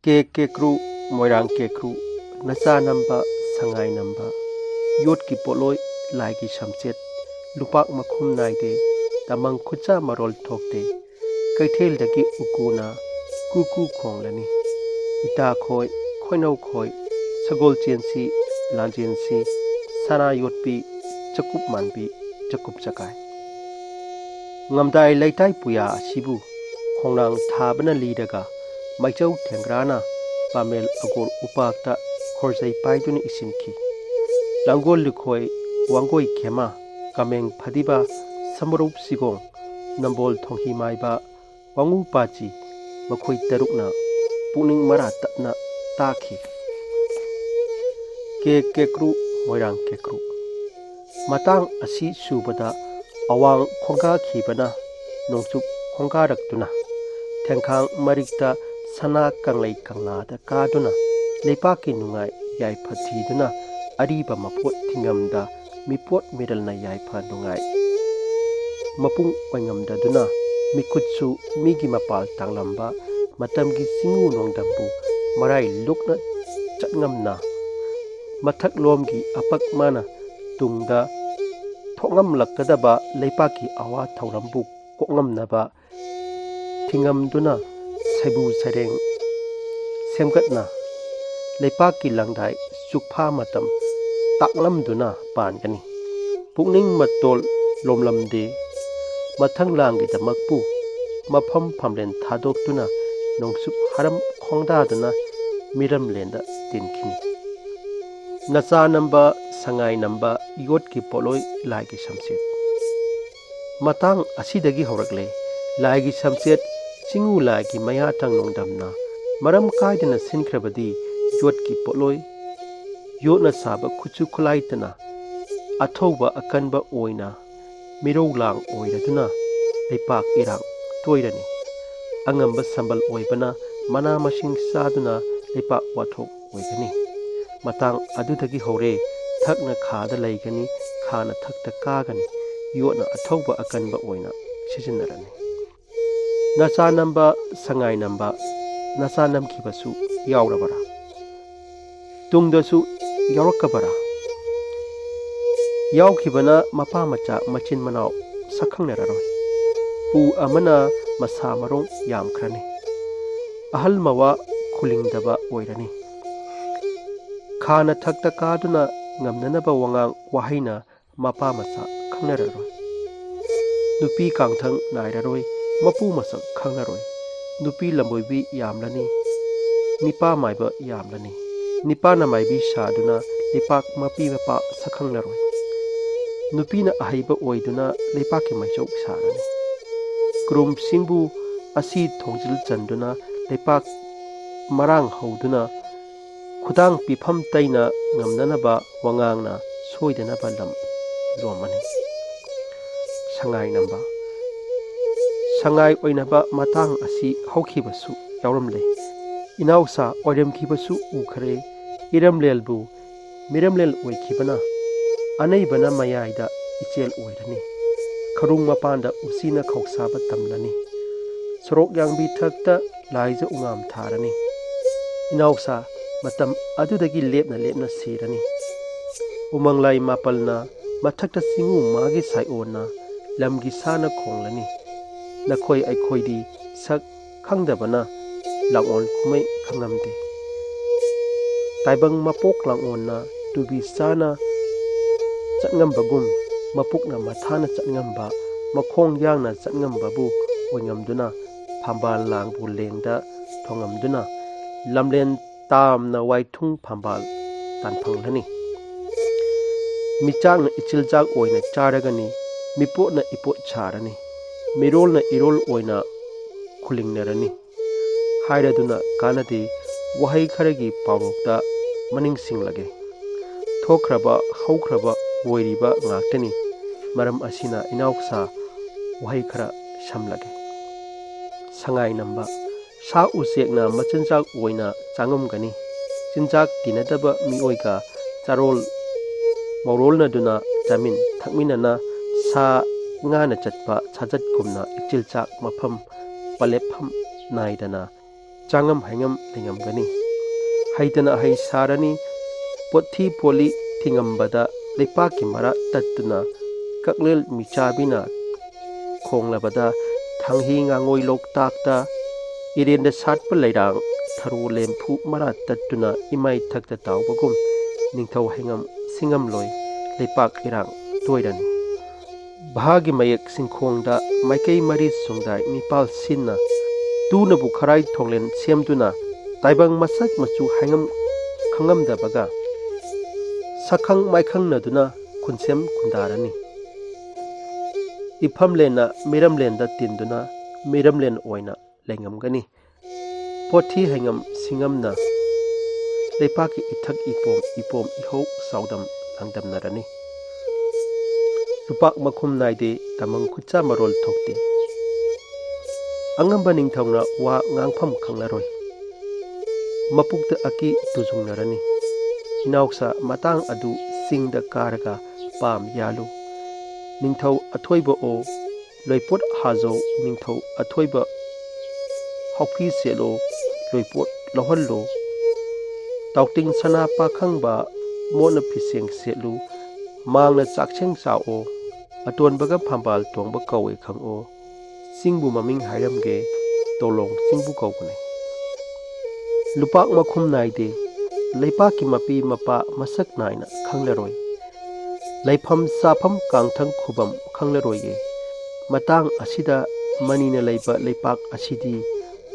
के क्रू मोइरांग के क्रू नचा नंबा संगाई नंबा योट की पोलोय लाई की समचेत लुपाक मखुम नाइदे तमंग खुचा मरोल ठोकते कैथेल दगी उकुना कुकु खोंगलनी इता खोय खोइनौ खोय सगोल चेंसी लांजेंसी सना योटपी चकुप Manbi चकुप चकाय ngamdai leitai puya asibu khongnang thabana lidega maichau thengrana pamel agor upakta khorjai paiduni isimki langol likhoi wangoi khema kameng phadiba samurup sigong nambol thonghi maiba wangu pachi makhoi tarukna puning mara tapna takhi ke kru moirang ke kru matang asi subada awang khongka khibana nongchup khongka raktuna thengkhang marikta sana kanglei kangla da kaduna leipaki nungai yai phathi duna ariba mapot thingamda mipot middle na yai pha nungai mapung oingamda duna mikutsu migi mapal tanglamba matamgi singu nongdambu marai lukna chatngamna mathak lomgi apak mana tungda thongam lakadaba leipaki awa thaurambu kokngamnaba thingam saibu sareng semgatna leipaki langdai sukpha matam taklamduna pangani pukning matol lomlamde mathang langi damakpu mafam phamlen thadoktuna nongsup haram khongdaduna miram lenda tinkhini nacha namba sangai namba yot ki poloi lai ki samset matang asidagi horakle lai ki samset singu lai ki maya tang nongdamna maram kaidana sinkrabadi yot ki poloi yotna saba khuchu khulaitana athoba akanba oina mirou lang oiraduna leipak irang toirani angamba sambal oibana mana masing saduna leipak wathok oigani matang adudagi hore thakna khada laigani khana thakta kagani yotna athoba akanba oina sijinarani nacha namba sangai namba nacha namkibasu yaurabara tungdasu yaurakabara yaukibana mapa macha machin manau sakhangnararoi pu amana masa marong yamkhrani ahal mawa khulingdaba oirani khana thakta kaduna ngamnanaba wangang wahaina mapa masa khangnararoi nupi kangthang nairaroi mapu masa khangnaroi nupi lamboibi yamlani nipa maiba yamlani nipa na maibi saduna lepak mapi mapa sakhangnaroi nupi na ahaiba oiduna lepaki maichau sarani krum singbu asi thongjil chanduna lepak marang hauduna khudang pifam taina ngamnanaba wangangna soidanaba lam lomani sangai namba sangai oinaba matang asi haukibasu yauramle inausa oiremkibasu ukhare iramlelbu miramlel oikibana anaibana mayaida ichel oirani kharung mapanda usina khoksaba tamlani sorok yangbi thakta laija ungam tharani inausa matam adudagi lepna sirani umanglai mapalna mathakta singu magi saiona lamgi sana khonglani nakhoi aikhoidi sak khangdabana langon khumai khangamde taibang mapok langonna tubi sana chatngambagum mapukna mathana chatngamba makhong yangna chatngambabu oingamduna phambal langbu lengda thongamduna lamlen tamna waithung phambal tanphanglani michangna ichiljak oina charagani mipotna ipot charani mirolna irol oina khulingnerani hairaduna kanade wahai kharagi pawrokta maning singlage thokraba haukraba oiriba ngaktani maram asina inauksa wahai khara samlage sangai namba sa usekna machinjak oina changumgani chinjak tinadaba mioiga charol maurolna duna jamin thakminana sa ngana chatpa chajat kumna ichilchak mafam palepham naidana चांगम हाइंगम लेंगमगनी हैतना है सारनी पोथी पोली थिंगमबदा लेपा की मरा तत्तुना ककलेल मिचाबिना खोंगलबदा थांही ngangoy loktakta irenda satpa leirang tharo lempu mara tattuna imai thakta tawbagum ningthau haingam singam loi lepak irang toirani bhagi mayak singkhongda maikei mari sungdai nipal sinna tuna bu kharai thonglen semduna taibang masak machu haingam khangamdabaga sakhang maikhang naduna kunsem kundarani ifamlena miramlenda tinduna miramlen oina lengamgani pothi hangam singamna lepaki ithak ipom iho saudam langdam narani lupak makhum naide tamang khucha marol thokte angamba ningthawna wa ngangpham khanglaroi mapukta aki tujung narani inauksa matang adu singda karaga pam yalu ningthau athoiba o loipot hazo ningthau athoiba hawki selo loipot lohallo tauting sana pakhangba mona phiseng selu mangna chakcheng sao aton baga phambal tongba kawe khango singbu maming hairamge tolong singbu kawbane lupak makhum naide leipa ki mapi mapa masak naina khanglaroi laifam safam kangthang khubam khanglaroige matang asida manina leiba leipak asidi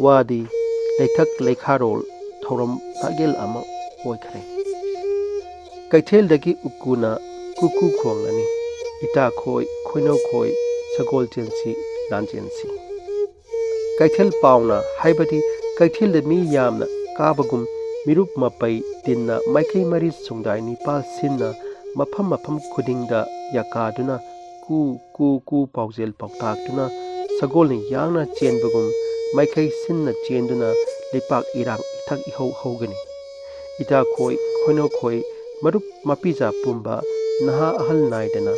wadi leithak leikharol thoram tagel ama oikhre kaithel dagi ukuna kuku khonglani ita khoi khoino khoi sagol chensi dan chensi kaithel pauna haibati kaithel de mi yamna kabagum mirup mapai tinna maikei mari sungdai nipal sinna mafam khudingda yakaduna ku paujel pautaktuna sagolni yangna chenbagum maikei sinna chenduna lepak irang ithak ihau haugani ita khoi khoino khoi marup mapija pumba naha ahal naidana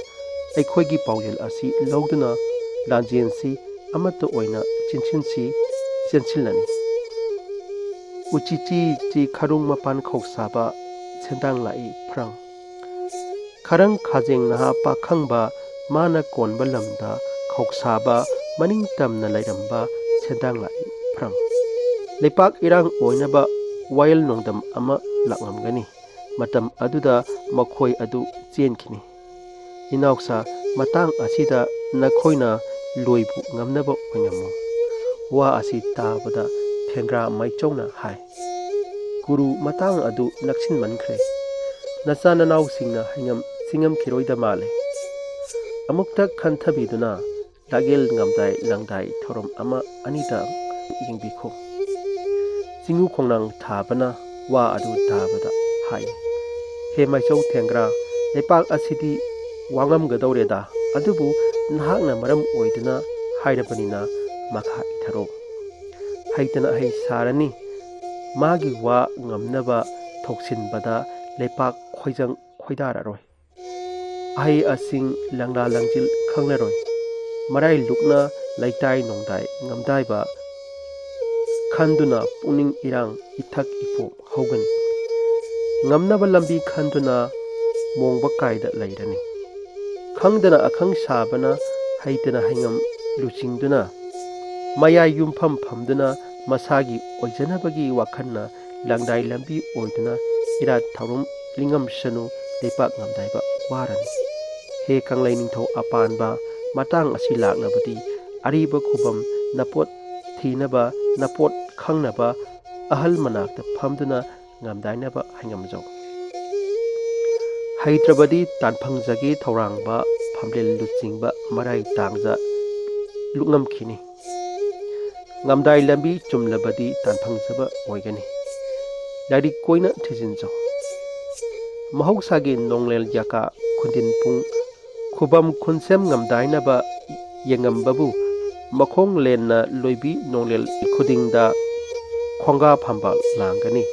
aikhoigi paujel asi loduna lanjensi amata oina chinchinsi chensilani uchichi chi kharung mapan khoksaba sendang lai phrang kharang khajeng naha pakhangba mana konba lamda khoksaba maning tamna lairamba sendang lai phrang lepak irang oinaba wail nongdam ama lakngamgani matam aduda makhoi adu chenkhini inauksa matang asida nakhoina loibu ngamnaba oingamu wa asi tabada thengra maichongna hai guru matang adu naksin mankhre nacha nanaw singna haingam singam khiroida male amukta khanthabiduna dagel ngamdai langdai thorom ama anita yingbikho singu khongnang thabana wa adu tabada hai he maichau thengra lepak asidi wangam gadoreda adubu nahakna maram oiduna hairabanina makha itharo haitana hai sarani magi wa ngamnaba thoksinbada lepak khoijang khoidararoi ai asing langla langjil khanglaroi marai lukna laitai nongdai ngamdai ba khanduna puning irang ithak ipo haugani ngamnaba lambi khanduna mongba kaida lairani khangdana akhang sabana haitana haingam luchingduna maya yumpham phamduna masagi oijanabagi wakhanna langdai lambi oiduna irat tharum lingam sanu lepak ngamdaiba warani he kanglai ningthau apanba matang asi laklabadi ariba khubam napot thinaba napot khangnaba ahal manakta phamduna ngamdainaba hangamjau haitrabadi tanphangjagi thorangba phamlel luchingba marai tangja lungam-khini ngamdai lambi chumlabadi tanphangjaba oigani lari koina thijinjau mahausagi nonglel yaka khundin pung khubam khunsem ngamdainaba yengambabu makhong lenna loibi nonglel khudingda khonga phamba langani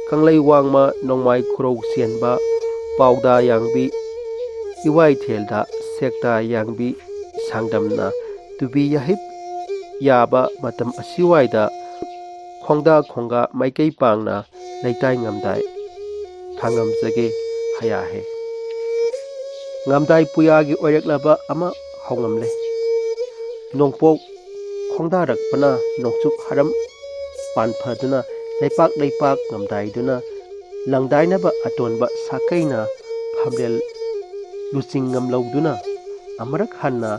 kanglai wangma nongmai khurau sienba pauda yangbi iwai thelda sekta yangbi sangdamna tubi yahip yaba matam asiwaida खोंदा खोंगा माइकई पांगना लेताई ngамदाई खांगमजगे हया है ngамदाई पुयागी ओइरकलाबा अमा हौंगमले नोंपोक खोंदारकपना नोंचुक हरम पानफदुना लेपाक लेपाक ngамदाइदुना लंगदाइनबा अतोनबा साकैना फामलेल लुचिंगम लौदुना अमरक हन्ना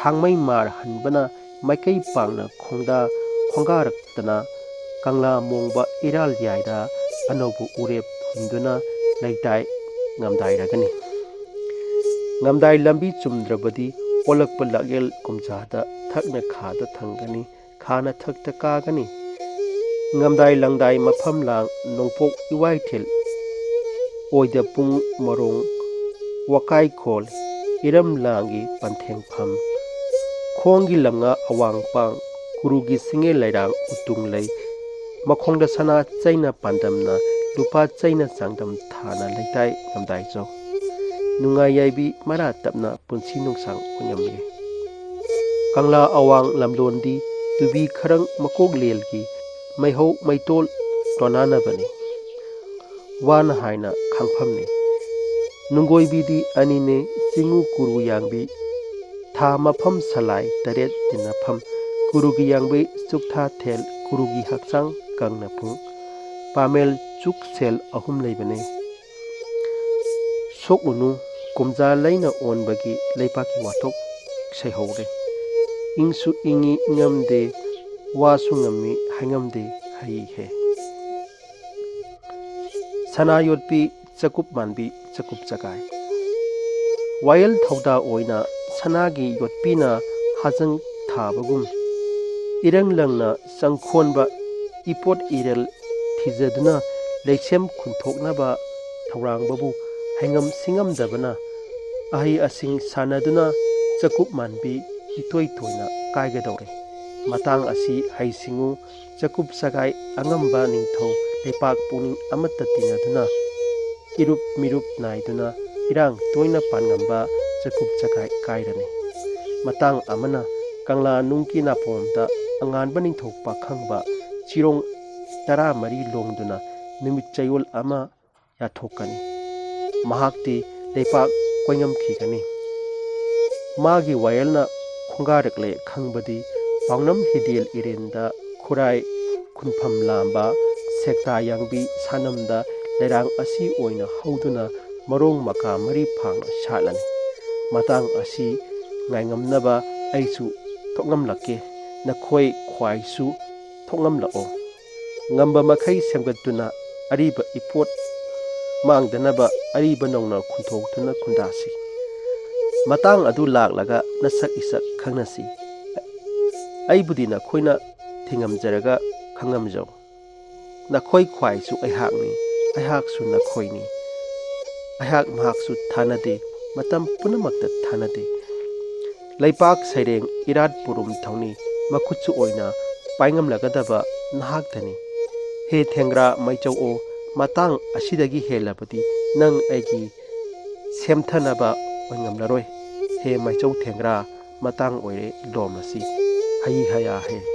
थांगमै मार हनबना माइकई पांगना खोंगारकतना कंगला मोंगबा इराल याइदा अनौबु उरेप हुंदुना लेताई ngамदाइरगनी ngамदाइ लंबी चुमद्रबदी ओलकप लागेल कुमजादा थकना खादा थंगनी खाना थकता कागनी ngамदाइ लंगदाइ मफम लांग नोंपोक इवाइथेल ओइदा पुंग मरोंग वकाई खोल इरम लांगी पंथेंगफम खोंगी लंगा अवांगपांग कुरुगी सिंगे लैरांग उतुंग लೈ मखोंदा सना चैना पांदमना लुपा चैना चांगदम थाना लेताई ngамदाइ जो नुंगाई याइबी मरा तपना पुंसी नुंगसांग उन्यमगे कंगला अवांग लमलोंदी तुबी खरंग मकोग लेलगी मैहौ मैतोल टोनानबनी वाना हाइना खांगफमने नुंगोइबीदी अनिने चिंगु कुरु यांगबी था मफम सलाय तरेत दिनफम कुरुगी यांगबी चुकथा थेल कुरुगी हक्चांग कंगनफुंग पामेल चुक सेल अहुम लेबने सोक उनु कुमजा लैना ओनबगी लेपाकी वाथोक सैहौरे इंसु इंगी ngамदे वासु ngami हांगमदे हई है सना योटपी चकुप मानबी चकुप चगाई वायल थौदा ओइना सनागी योटपीना हाजंग थाबगुम इरंग लंगना संखोनबा इपोट इरल थिजदुना लेसेम खुनथोकनाबा थौरांगबबु हांगम सिंगमदबना अहि using सानदुना चकुप Manbi इतोय तोयना कायगदौरे matang asi haisingu चकुप सगाई अंगम्बा निंथौ लेपाक पुनिंग अमत्ता तिनादुना इरुप मिरुप नाइदुना इरांग तोयना पानगम्बा चकुप सगाई कायरने matang amana कंगला नुंकी नापोमदा अंगानबा निंथौ पाखंबा चिरोंग तरा मरी लोंगदुना निमित चयोल अमा याथोकनी महाक्ति लेपाक कोयंगम खिगनी मागी वायलना खोंगारकले खंगबदी पावनम हिदिल इरेंदा खुराई खुनफम लांबा सेक्ता यांगबी सानमदा लेरांग असी ओइना हौदुना मरोंग मका मरी फांगना शालनी matang असी ngaingamnaba aisu थोंगमलके नखोय ख्वाइसु थोंगमलओ ngamba makhai semgatuna ariba ipot mangdanaba ariba nongna खुनथोक्तुना खुंदासी matang adu laklaga nasak isak khangnasi aibudi nakhoi thingamjaraga khangamjau nakhoi khwaisu aihakni aihaksu nakhoini aihak mahaksu thanade matam punamakta thanade laipak saireng irat purum thongni makhutsu oina paingamlagadaba nahaktani he thengra maichau o matang asidagi helabadi nang aigi semthanaba oingamlaroi he maichau thengra matang oire lomasi haya है।